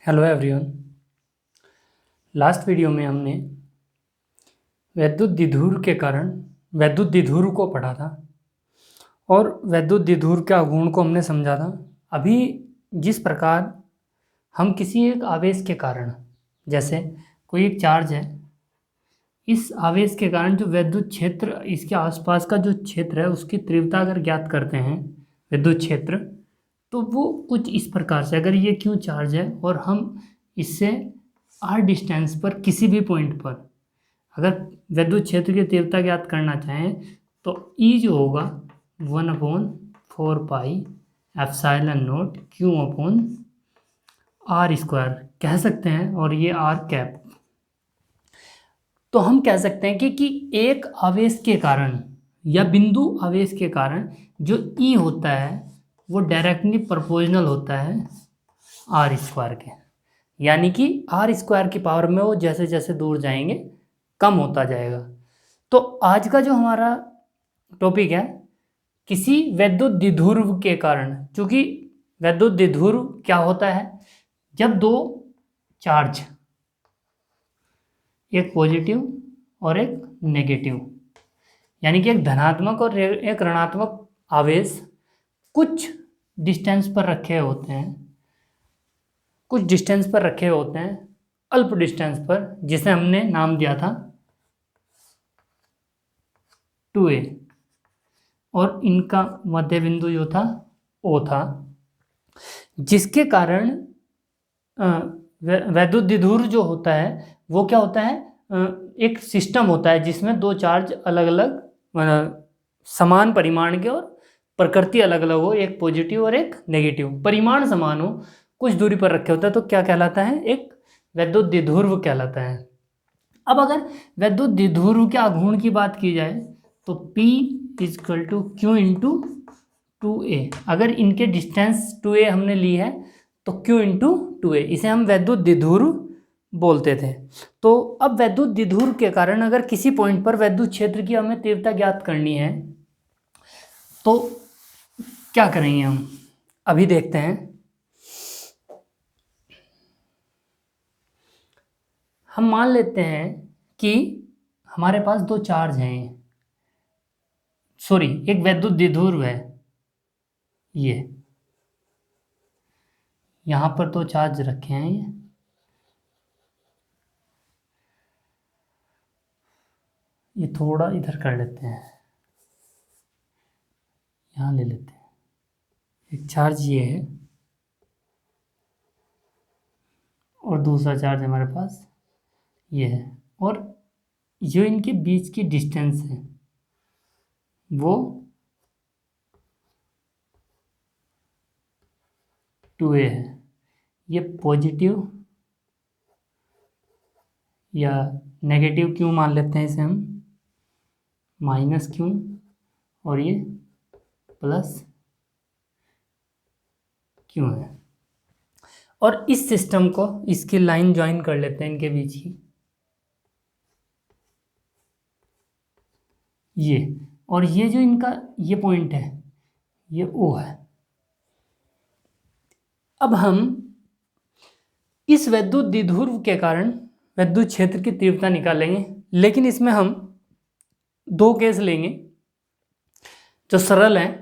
Hello everyone. Last video में हमने वैद्युत द्विध्रुव के कारण वैद्युत द्विध्रुव को पढ़ा था और वैद्युत द्विध्रुव के आघूर्ण को हमने समझा था। अभी जिस प्रकार हम किसी एक आवेश के कारण, जैसे कोई एक चार्ज है, इस आवेश के कारण जो विद्युत क्षेत्र, इसके आसपास का जो क्षेत्र है उसकी तीव्रता अगर ज्ञात करते हैं विद्युत क्षेत्र, तो वो कुछ इस प्रकार से, अगर ये क्यू चार्ज है और हम इससे आर डिस्टेंस पर किसी भी पॉइंट पर अगर विद्युत क्षेत्र की तीव्रता ज्ञात करना चाहें तो ई जो होगा 1/4 pi epsilon naught Q upon R square कह सकते हैं, और ये आर कैप। तो हम कह सकते हैं कि एक आवेश के कारण या बिंदु आवेश के कारण जो ई होता है वो डायरेक्टली प्रोपोर्शनल होता है आर स्क्वायर के, यानी कि आर स्क्वायर की पावर में वो जैसे जैसे दूर जाएंगे कम होता जाएगा। तो आज का जो हमारा टॉपिक है, किसी वैद्युत द्विध्रुव के कारण, चूंकि वैद्युत द्विध्रुव क्या होता है, जब दो चार्ज, एक पॉजिटिव और एक नेगेटिव, यानी कि एक धनात्मक और एक ऋणात्मक आवेश कुछ डिस्टेंस पर रखे होते हैं, अल्प डिस्टेंस पर, जिसे हमने नाम दिया था 2a, और इनका मध्य बिंदु जो था O था, जिसके कारण वैद्युत द्विध्रुव जो होता है वो क्या होता है, एक सिस्टम होता है जिसमें दो चार्ज अलग अलग समान परिमाण के और प्रकृति अलग अलग हो, एक पॉजिटिव और एक नेगेटिव, परिमाण समान हो, कुछ दूरी पर रखे होता है, तो क्या कहलाता है, एक वैद्युत द्विध्रुव कहलाता है। अब अगर वैद्युत द्विध्रुव के आघूर्ण की बात की जाए तो P is equal to Q into 2a, अगर इनके डिस्टेंस 2a हमने ली है तो Q इंटू 2a, इसे हम वैद्युत द्विध्रुव बोलते थे। तो अब वैद्युत द्विध्रुव के कारण अगर किसी पॉइंट पर वैद्युत क्षेत्र की हमें तीव्रता ज्ञात करनी है तो क्या करेंगे हम, अभी देखते हैं। हम मान लेते हैं कि हमारे पास दो चार्ज हैं, सॉरी एक वैद्युत द्विध्रुव है, ये यहां पर दो चार्ज रखे हैं, ये थोड़ा इधर कर लेते हैं, यहाँ ले लेते हैं। एक चार्ज ये है और दूसरा चार्ज हमारे पास ये है, और जो इनके बीच की डिस्टेंस है वो 2a है। ये पॉजिटिव या नेगेटिव क्यों मान लेते हैं इसे हम, माइनस क्यों, और ये प्लस क्यों है। और इस सिस्टम को, इसकी लाइन ज्वाइन कर लेते हैं इनके बीच की, ये, और ये जो इनका ये पॉइंट है ये O है। अब हम इस वैद्युत द्विध्रुव के कारण विद्युत क्षेत्र की तीव्रता निकालेंगे, लेकिन इसमें हम दो केस लेंगे जो सरल हैं।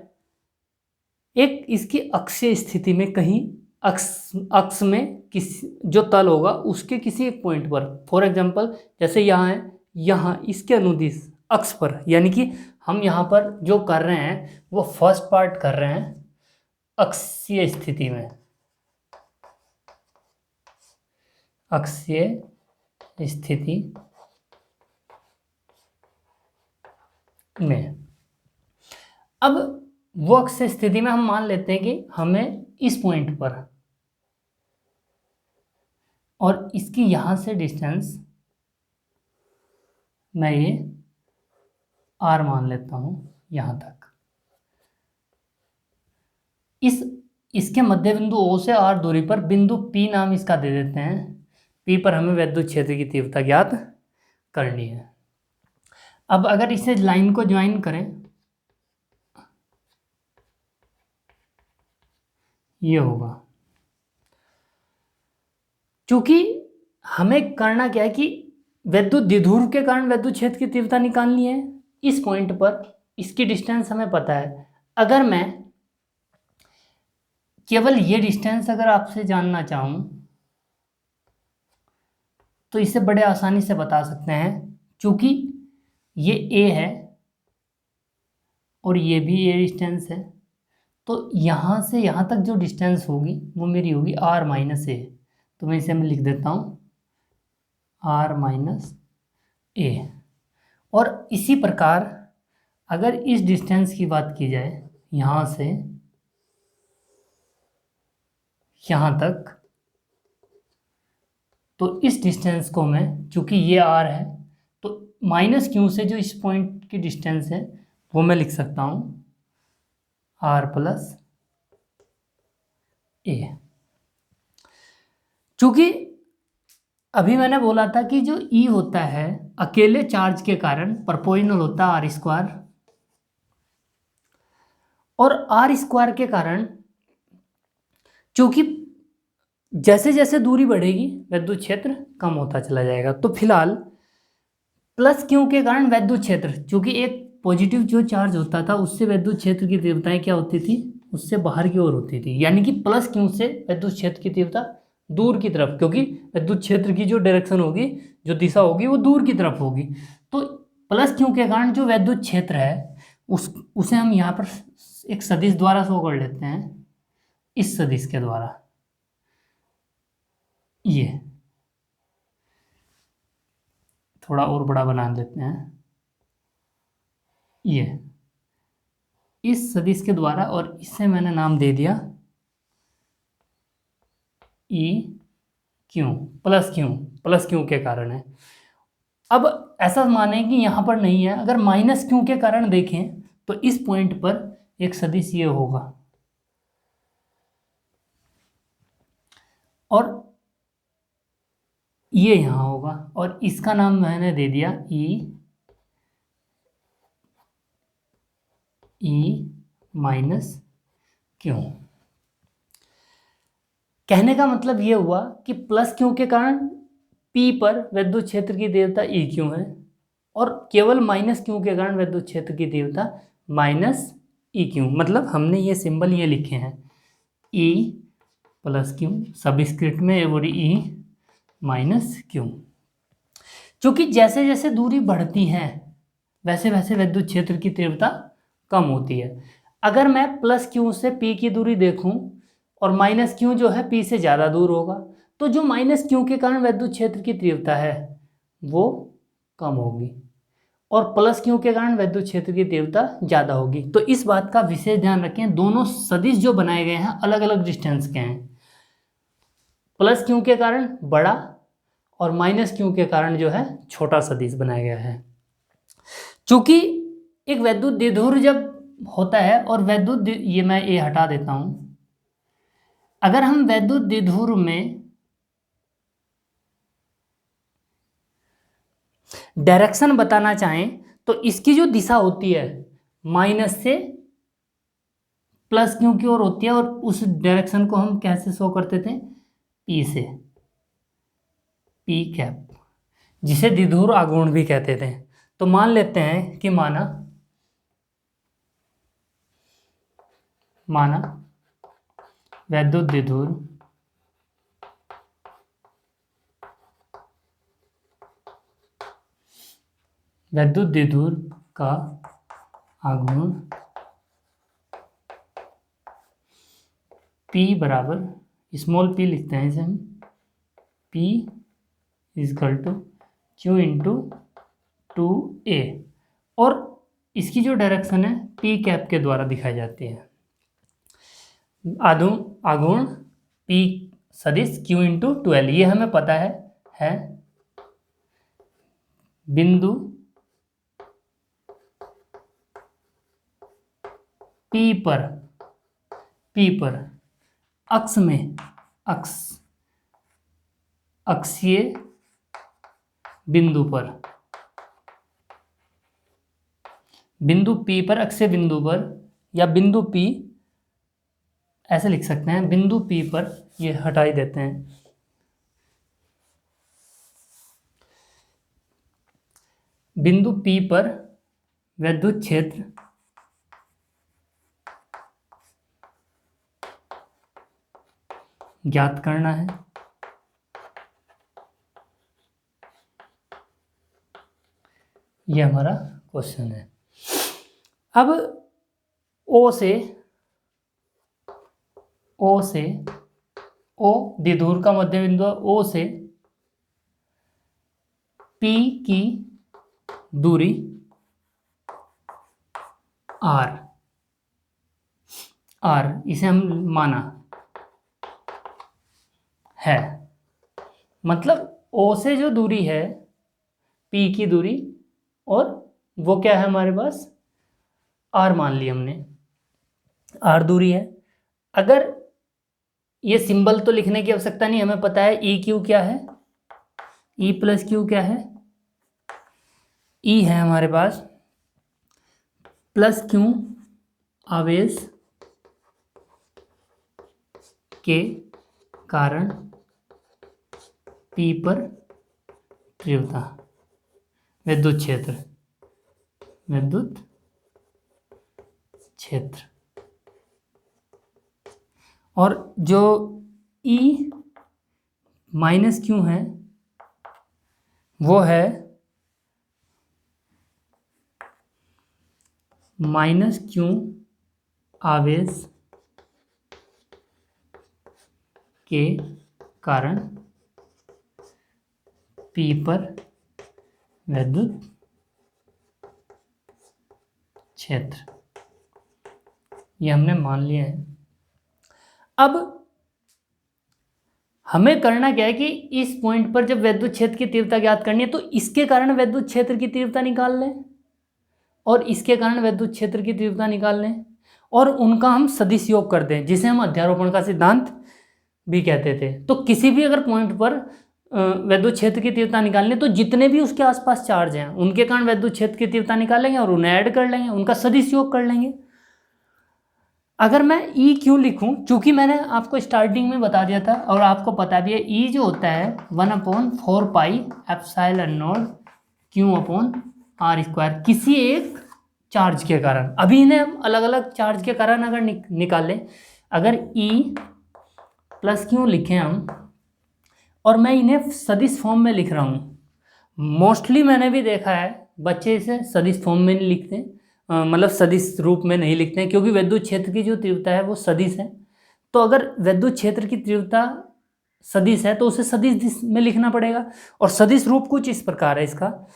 एक, इसकी अक्षीय स्थिति में कहीं अक्ष में किसी जो तल होगा उसके किसी एक पॉइंट पर, फॉर एग्जांपल जैसे यहाँ है, यहाँ इसके अनुदिश अक्ष पर, यानी कि हम यहाँ पर जो कर रहे हैं वो फर्स्ट पार्ट कर रहे हैं अक्षीय स्थिति में, अक्षीय स्थिति में। अब वो अक्षीय स्थिति में हम मान लेते हैं कि हमें इस पॉइंट पर, और इसकी यहां से डिस्टेंस मैं ये r मान लेता हूं, यहां तक, इसके मध्य बिंदु O से r दूरी पर बिंदु P नाम इसका दे देते हैं। P पर हमें वैद्युत क्षेत्र की तीव्रता ज्ञात करनी है। अब अगर इसे लाइन को ज्वाइन करें, ये होगा चूंकि हमें करना क्या है कि वैद्युत द्विध्रुव के कारण वैद्युत क्षेत्र की तीव्रता निकालनी है इस पॉइंट पर, इसकी डिस्टेंस हमें पता है। अगर मैं केवल ये डिस्टेंस अगर आपसे जानना चाहूँ तो इसे बड़े आसानी से बता सकते हैं, क्योंकि ये A है और ये भी A डिस्टेंस है, तो यहाँ से यहाँ तक जो डिस्टेंस होगी वो मेरी होगी R माइनस A। तो मैं इसे लिख देता हूँ R माइनस A। और इसी प्रकार अगर इस डिस्टेंस की बात की जाए यहाँ से यहाँ तक, तो इस डिस्टेंस को मैं, चूँकि ये R है तो माइनस Q से जो इस पॉइंट की डिस्टेंस है वो मैं लिख सकता हूँ R प्लस A। चूँकि अभी मैंने बोला था कि जो E होता है अकेले चार्ज के कारण प्रोपोर्शनल होता है R स्क्वायर, और R स्क्वायर के कारण चूँकि जैसे जैसे दूरी बढ़ेगी वैद्युत क्षेत्र कम होता चला जाएगा। तो फिलहाल प्लस क्यू के कारण वैद्युत क्षेत्र, चूँकि एक पॉजिटिव जो चार्ज होता था उससे वैद्युत क्षेत्र की तीव्रताएं क्या होती थी, उससे बाहर की ओर होती थी, यानी कि प्लस क्यू से वैद्युत क्षेत्र की तीव्रता दूर की तरफ, क्योंकि विद्युत क्षेत्र की जो डायरेक्शन होगी, जो दिशा होगी वो दूर की तरफ होगी। तो प्लस क्यू के कारण जो विद्युत क्षेत्र है उसे हम यहाँ पर एक सदिश द्वारा शो कर लेते हैं, इस सदिश के द्वारा। ये थोड़ा और बड़ा बना लेते हैं, ये इस सदिश के द्वारा, और इसे मैंने नाम दे दिया ई क्यू, प्लस क्यू के कारण है। अब ऐसा माने कि यहाँ पर नहीं है, अगर माइनस क्यू के कारण देखें तो इस पॉइंट पर एक सदिश ये होगा, और ये यहाँ होगा, और इसका नाम मैंने दे दिया ई माइनस क्यू। कहने का मतलब ये हुआ कि प्लस क्यू के कारण P पर विद्युत क्षेत्र की तीव्रता ई क्यू है, और केवल माइनस क्यू के कारण विद्युत क्षेत्र की तीव्रता माइनस ई क्यू। मतलब हमने ये सिंबल ये लिखे हैं ई प्लस क्यू सबस्क्रिप्ट में और ई माइनस क्यू। क्योंकि जैसे जैसे दूरी बढ़ती है वैसे वैसे विद्युत क्षेत्र की तीव्रता कम होती है। अगर मैं प्लस क्यू से P की दूरी देखूं और माइनस क्यू जो है P से ज़्यादा दूर होगा, तो जो माइनस क्यू के कारण विद्युत क्षेत्र की तीव्रता है वो कम होगी, और प्लस क्यू के कारण विद्युत क्षेत्र की तीव्रता ज़्यादा होगी। तो इस बात का विशेष ध्यान रखें, दोनों सदिश जो बनाए गए हैं अलग अलग डिस्टेंस के हैं। प्लस क्यू के कारण बड़ा और माइनस क्यू के कारण जो है छोटा सदिश बनाया गया है। चूँकि एक वैद्युत द्विध्रुव जब होता है, और वैद्युत, ये मैं ये हटा देता हूँ, अगर हम वैद्युत द्विध्रुव में डायरेक्शन बताना चाहें तो इसकी जो दिशा होती है माइनस से प्लस क्यू की ओर होती है, और उस डायरेक्शन को हम कैसे शो करते थे, P से, P कैप, जिसे द्विध्रुव आघूर्ण भी कहते थे। तो मान लेते हैं कि माना वैद्युत द्विध्रुव का आघूर्ण P बराबर, स्मॉल p लिखते हैं इसे हम, P is equal to Q into 2a, और इसकी जो डायरेक्शन है P कैप के द्वारा दिखाई जाती है। आघूर्ण P सदिश Q इंटू 2l, ये हमें पता है बिंदु P पर अक्षीय बिंदु पर, बिंदु P पर, अक्षीय बिंदु पर, या बिंदु P ऐसे लिख सकते हैं, बिंदु P पर, ये हटा ही देते हैं, बिंदु P पर विद्युत क्षेत्र ज्ञात करना है। ये हमारा क्वेश्चन है। अब O से O द्विध्रुव का मध्य बिंदु है, O से P की दूरी R इसे हम माना है। मतलब O से जो दूरी है P की दूरी, और वो क्या है हमारे पास R मान ली हमने, R दूरी है। अगर ये सिंबल तो लिखने की आवश्यकता नहीं, हमें पता है ई क्यू क्या है, ई प्लस क्यू क्या है, ई है हमारे पास प्लस क्यू आवेश के कारण पी पर तीव्रता, विद्युत क्षेत्र, और जो E माइनस क्यू है वो है माइनस क्यू आवेश के कारण P पर विद्युत क्षेत्र, ये हमने मान लिया है। अब हमें करना क्या है कि इस पॉइंट पर जब विद्युत क्षेत्र की तीव्रता ज्ञात करनी है तो इसके कारण विद्युत क्षेत्र की तीव्रता निकाल लें और इसके कारण विद्युत क्षेत्र की तीव्रता निकाल लें और उनका हम सदिश योग कर दें, जिसे हम अध्यारोपण का सिद्धांत भी कहते थे। तो किसी भी अगर पॉइंट पर विद्युत क्षेत्र की तीव्रता निकालनी तो जितने भी उसके आसपास चार्ज हैं उनके कारण विद्युत क्षेत्र की तीव्रता निकालेंगे और उन्हें ऐड कर लेंगे, उनका सदिश योग कर लेंगे। अगर मैं ई क्यों लिखूं, चूंकि मैंने आपको स्टार्टिंग में बता दिया था और आपको पता भी है, ई जो होता है 1/4 pi epsilon naught Q upon R square, किसी एक चार्ज के कारण। अभी इन्हें हम अलग अलग चार्ज के कारण अगर निकालें, अगर ई प्लस क्यों लिखें हम और मैं इन्हें सदिश फॉर्म में लिख रहा हूँ, मोस्टली मैंने भी देखा है बच्चे इसे सदिश फॉर्म में नहीं लिखते, मतलब सदिश रूप में नहीं लिखते हैं, क्योंकि विद्युत क्षेत्र की जो तीव्रता है वो सदिश है। तो अगर विद्युत क्षेत्र की तीव्रता सदिश है तो उसे सदिश में लिखना पड़ेगा, और सदिश रूप कुछ इस प्रकार है इसका,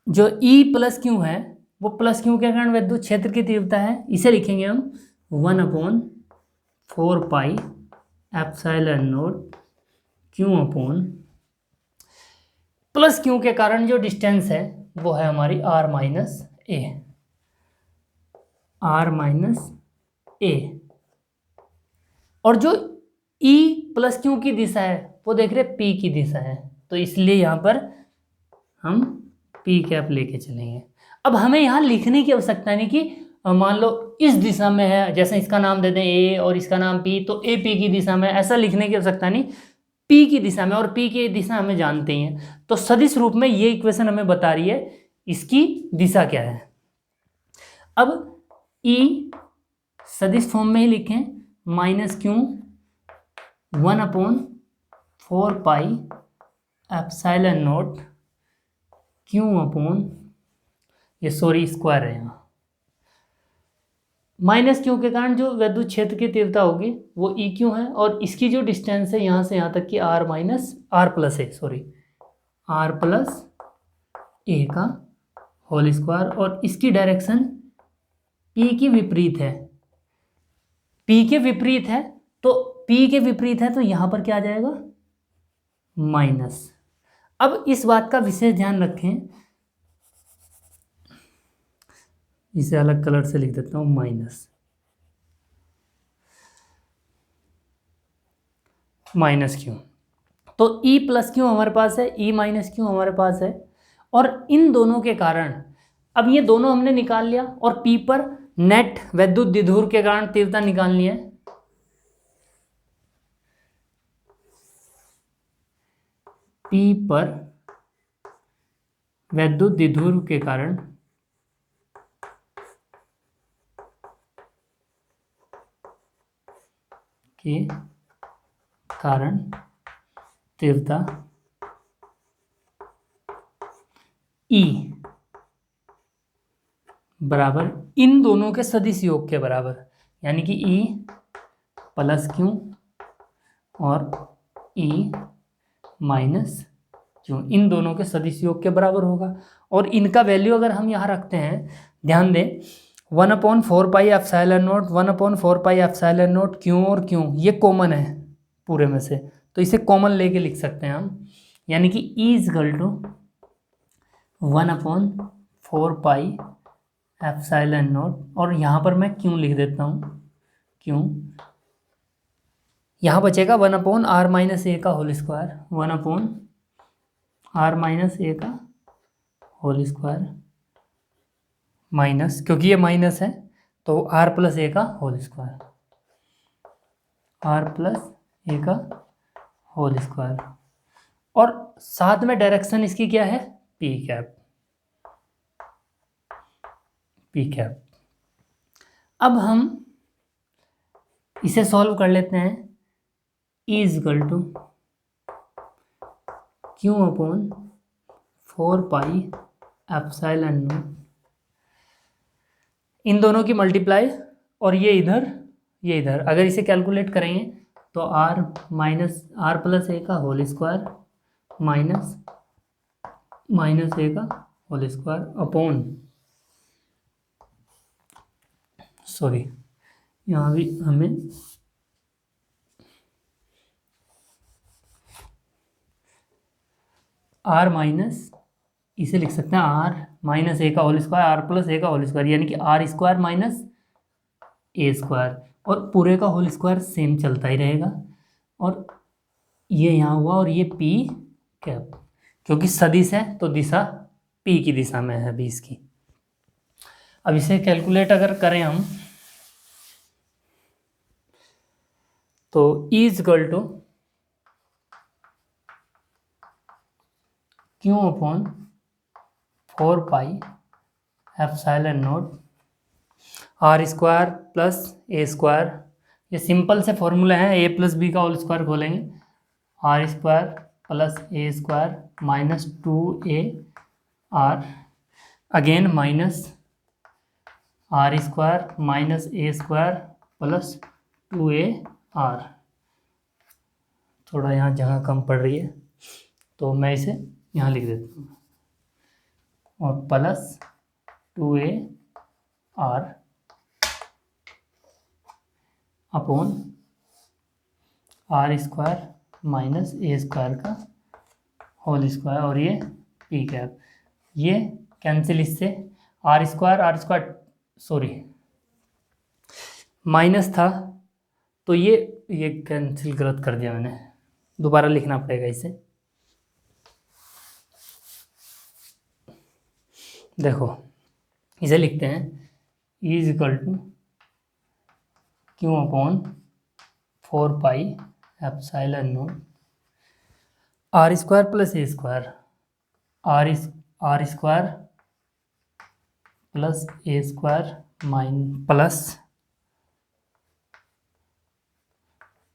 जो ई प्लस क्यू है वो प्लस क्यू के कारण विद्युत क्षेत्र की तीव्रता है, इसे लिखेंगे हम 1/4 pi epsilon naught Q upon plus Q के कारण जो डिस्टेंस है वो है हमारी r माइनस ए, और जो E प्लस क्यू की दिशा है वो देख रहे P की दिशा है, तो इसलिए यहाँ पर हम P कैप लेके चलेंगे। अब हमें यहाँ लिखने की आवश्यकता नहीं कि मान लो इस दिशा में है, जैसे इसका नाम दे दें A और इसका नाम P, तो A P की दिशा में, ऐसा लिखने की आवश्यकता नहीं, P की दिशा में, और P की दिशा हमें जानते ही हैं। तो सदिश रूप में ये इक्वेशन हमें बता रही है इसकी दिशा क्या है। अब E सदिश फॉर्म में ही लिखें, minus Q 1/4 pi epsilon naught Q upon, ये सॉरी स्क्वायर है यहाँ, माइनस क्यू के कारण जो विद्युत क्षेत्र की तीव्रता होगी वो ई क्यू है, और इसकी जो डिस्टेंस है यहाँ से यहाँ तक की आर प्लस ए का होल स्क्वायर, और इसकी डायरेक्शन पी के विपरीत है, पी के विपरीत है, तो पी के विपरीत है तो यहाँ पर क्या आ जाएगा माइनस। अब इस बात का विशेष ध्यान रखें, इसे अलग कलर से लिख देता हूँ, माइनस क्यू, तो E प्लस क्यू हमारे पास है, E माइनस क्यू हमारे पास है, और इन दोनों के कारण, अब ये दोनों हमने निकाल लिया, और P पर नेट विद्युत द्विध्रुव के कारण तीव्रता निकालनी है। P पर वैद्युत द्विध्रुव के कारण तीव्रता E बराबर इन दोनों के सदिश योग के बराबर, यानी कि E प्लस क्यू और E माइनस क्यू इन दोनों के सदिश योग के बराबर होगा। और इनका वैल्यू अगर हम यहाँ रखते हैं, ध्यान दें, 1/4πε0, 1/4πε0 क्यू और क्यू ये कॉमन है पूरे में से, तो इसे कॉमन लेके लिख सकते हैं हम, यानी कि E इजकल टू 1/4πε0, और यहाँ पर मैं क्यू लिख देता हूँ, क्यू यहाँ बचेगा 1/r-a का होल स्क्वायर, 1/r-a का होल स्क्वायर माइनस, क्योंकि ये माइनस है तो r+a का होल स्क्वायर, r+a का होल स्क्वायर, और साथ में डायरेक्शन इसकी क्या है, पी कैप। अब हम इसे सॉल्व कर लेते हैं। E इजकल टू Q/4πε0, इन दोनों की मल्टीप्लाई, और ये इधर अगर इसे कैलकुलेट करेंगे तो r+a का होल स्क्वायर माइनस a का होल स्क्वायर अपॉन, सॉरी यहाँ भी हमें r माइनस, इसे लिख सकते हैं r-a का होल स्क्वायर, r+a का होल स्क्वायर, यानी कि r² माइनस a², और पूरे का होल स्क्वायर सेम चलता ही रहेगा, और ये यहाँ हुआ, और ये p कैप, क्योंकि सदिश है तो दिशा p की दिशा में है 20 की। अब इसे कैलकुलेट अगर करें हम तो E is equal to Q/4πε0 r² plus a², ये सिंपल से फॉर्मूला है, a+b का होल स्क्वायर खोलेंगे, r² plus a² minus 2ar, again minus r² minus a² plus 2ar, थोड़ा यहाँ जगह कम पड़ रही है तो मैं इसे यहाँ लिख देता हूँ, और plus 2ar upon r² minus a² का होल स्क्वायर, और ये p कैप, ये कैंसिल इससे, r² सॉरी माइनस था तो ये कैंसिल गलत कर दिया मैंने, दोबारा लिखना पड़ेगा इसे। देखो इसे लिखते हैं E is equal to Q/4πε0 r² plus a², r² plus a² plus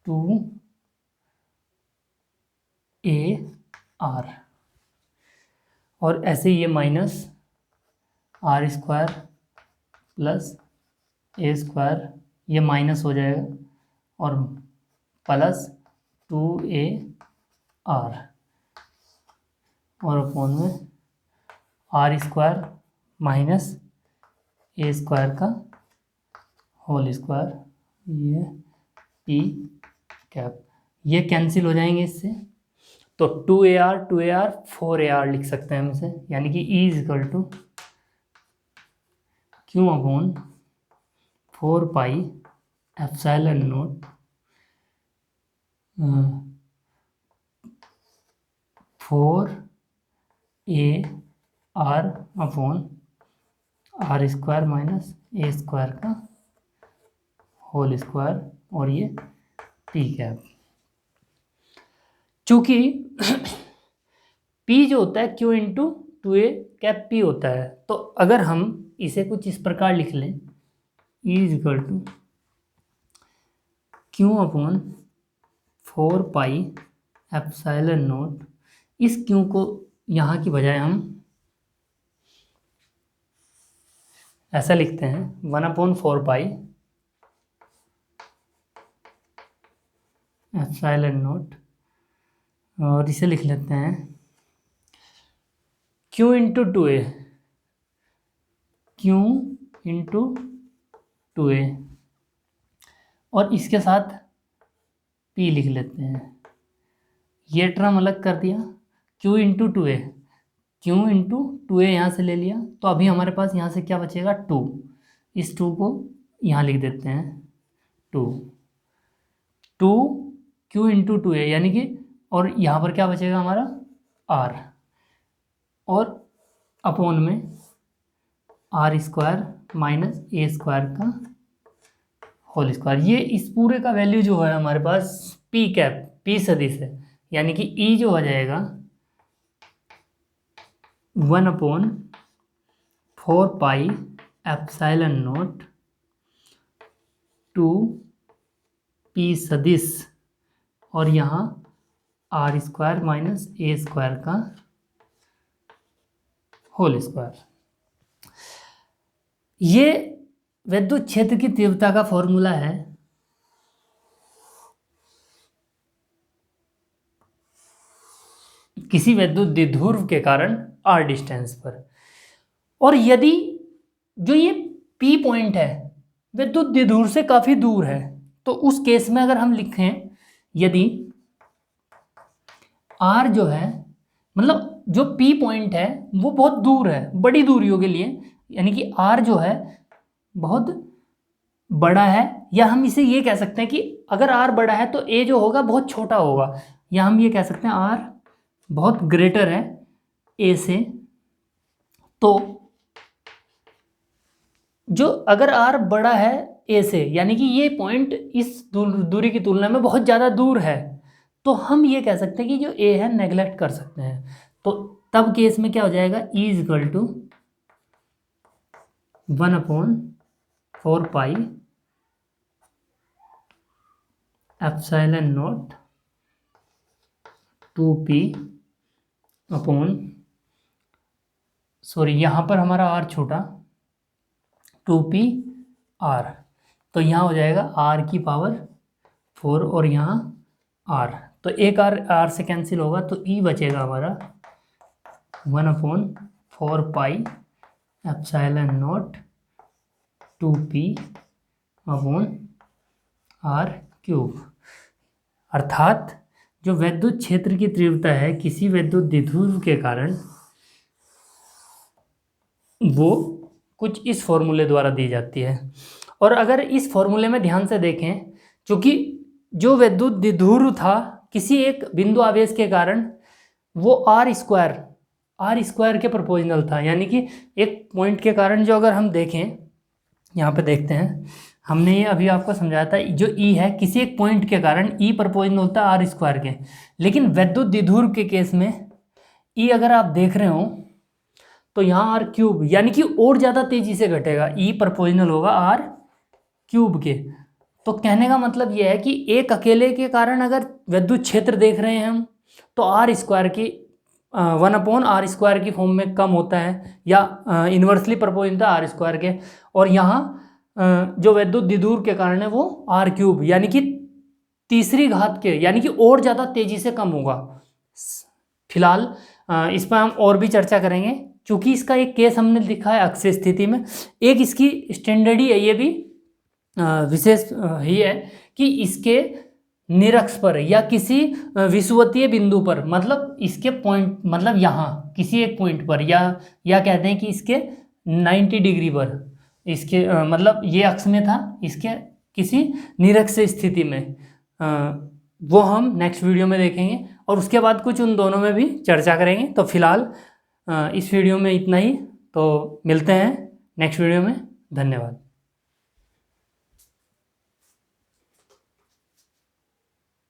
2ar, और ऐसे ये माइनस r² प्लस a², ये माइनस हो जाएगा, और प्लस 2ar, और अपॉन में r² माइनस a² का होल स्क्वायर, ये p कैप, ये कैंसिल हो जाएंगे इससे, तो 2ar 4ar लिख सकते हैं हम इसे, यानी कि E is equal to Q/4πε0 4ar upon r² minus a² का होल स्क्वायर, और ये p कैप। चूँकि p जो होता है Q × 2a कैप p होता है। तो अगर हम इसे कुछ इस प्रकार लिख लें, E equal to Q upon 4 pi epsilon naught, इस क्यू को यहाँ की बजाय हम ऐसा लिखते हैं 1/4 पाई एप्सिलॉन नॉट, और इसे लिख लेते हैं Q into 2a, Q into 2a, और इसके साथ P लिख लेते हैं। ये टर्म अलग कर दिया, Q into 2a, Q into 2a यहाँ से ले लिया, तो अभी हमारे पास यहाँ से क्या बचेगा 2, इस 2 को यहाँ लिख देते हैं 2 Q इंटू 2a यानी कि, और यहाँ पर क्या बचेगा हमारा R, और अपॉन में R स्क्वायर माइनस ए स्क्वायर का होल स्क्वायर। ये इस पूरे का वैल्यू जो है हमारे पास P कैप, P सदिश है, यानी कि E जो हो जाएगा 1/4 पाई एप्सिलॉन नॉट 2 P सदिश, और यहाँ R स्क्वायर माइनस ए स्क्वायर का होल स्क्वायर। ये विद्युत क्षेत्र की तीव्रता का फॉर्मूला है। किसी विद्युत द्विध्रुव के कारण r डिस्टेंस पर, और यदि जो ये P पॉइंट है विद्युत द्विध्रुव से काफी दूर है, तो उस केस में अगर हम लिखें, यदि R जो है, मतलब जो P पॉइंट है वो बहुत दूर है, बड़ी दूरियों के लिए, यानी कि R जो है बहुत बड़ा है, या हम इसे ये कह सकते हैं कि अगर R बड़ा है तो A जो होगा बहुत छोटा होगा, या हम ये कह सकते हैं R बहुत ग्रेटर है A से। तो जो अगर R बड़ा है A से, यानी कि ये पॉइंट इस दूरी की तुलना में बहुत ज़्यादा दूर है, तो हम ये कह सकते हैं कि जो A है नेगलेक्ट कर सकते हैं। तो तब केस में क्या हो जाएगा, E equal to 1/4 pi epsilon naught 2p upon, sorry यहाँ पर हमारा R छोटा, 2p R, तो यहाँ हो जाएगा R की पावर 4 और यहाँ R, तो एक R से कैंसिल होगा, तो E बचेगा हमारा 1/4 pi epsilon naught 2p upon R cube. अर्थात जो विद्युत क्षेत्र की तीव्रता है किसी विद्युत द्विध्रुव के कारण, वो कुछ इस फॉर्मूले द्वारा दी जाती है। और अगर इस फॉर्मूले में ध्यान से देखें, क्योंकि जो विद्युत द्विध्रुव था किसी एक बिंदु आवेश के कारण, वो R स्क्वायर के प्रोपोर्शनल था, यानी कि एक पॉइंट के कारण जो, अगर हम देखें यहाँ पे देखते हैं, हमने ये अभी आपको समझाया था, जो E है किसी एक पॉइंट के कारण E प्रोपोर्शनल होता है R स्क्वायर के, लेकिन विद्युत द्विध्रुव के केस में E अगर आप देख रहे हो तो यहाँ R क्यूब, यानी कि और ज़्यादा तेजी से घटेगा, E प्रोपोर्शनल होगा R क्यूब के। तो कहने का मतलब ये है कि एक अकेले के कारण अगर विद्युत क्षेत्र देख रहे हैं हम, तो R स्क्वायर की 1/R स्क्वायर की फॉर्म में कम होता है, या इन्वर्सली प्रोपोर्शनल था R स्क्वायर के, और यहाँ जो विद्युत द्विध्रुव के कारण है वो R क्यूब, यानी कि तीसरी घात के, यानी कि और ज़्यादा तेजी से कम होगा। फिलहाल इस पर हम और भी चर्चा करेंगे, क्योंकि इसका एक केस हमने लिखा है अक्षीय स्थिति में, एक इसकी स्टैंडर्ड ही है, ये भी विशेष ही है कि इसके निरक्ष पर या किसी विषुवतीय बिंदु पर, मतलब इसके पॉइंट, मतलब यहाँ किसी एक पॉइंट पर, या कहते हैं कि इसके 90 डिग्री पर, इसके मतलब ये अक्ष में था, इसके किसी निरक्ष स्थिति में, वो हम नेक्स्ट वीडियो में देखेंगे, और उसके बाद कुछ उन दोनों में भी चर्चा करेंगे। तो फिलहाल इस वीडियो में इतना ही, तो मिलते हैं नेक्स्ट वीडियो में। धन्यवाद।